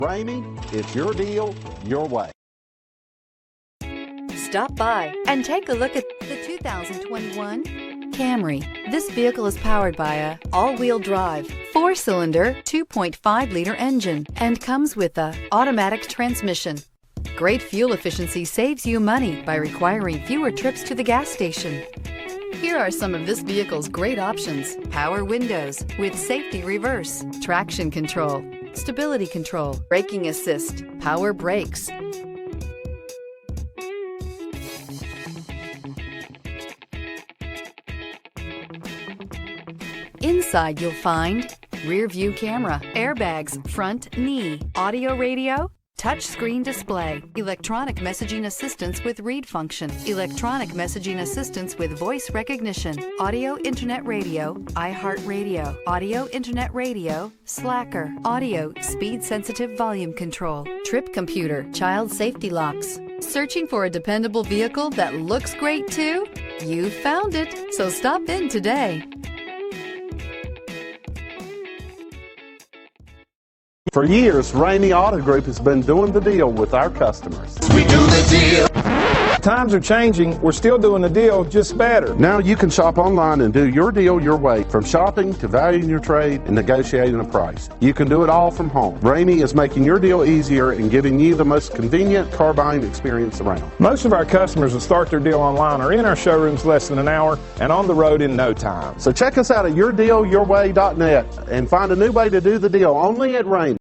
Ramey, it's your deal, your way. Stop by and take a look at the 2021 Camry. This vehicle is powered by a all-wheel drive, 4-cylinder, 2.5-liter engine and comes with a automatic transmission. Great fuel efficiency saves you money by requiring fewer trips to the gas station. Here are some of this vehicle's great options: power windows with safety reverse, traction control, stability control, braking assist, power brakes. Inside you'll find rear view camera, airbags, front knee, audio radio, touch screen display, electronic messaging assistance with read function, electronic messaging assistance with voice recognition, audio internet radio, iHeartRadio, audio internet radio, Slacker, audio speed sensitive volume control, trip computer, child safety locks. Searching for a dependable vehicle that looks great too? You found it, so stop in today. For years, Ramey Auto Group has been doing the deal with our customers. We do the deal. Times are changing. We're still doing the deal, just better. Now you can shop online and do your deal your way, from shopping to valuing your trade and negotiating a price. You can do it all from home. Ramey is making your deal easier and giving you the most convenient car buying experience around. Most of our customers that start their deal online are in our showrooms less than an hour and on the road in no time. So check us out at yourdealyourway.net and find a new way to do the deal only at Ramey.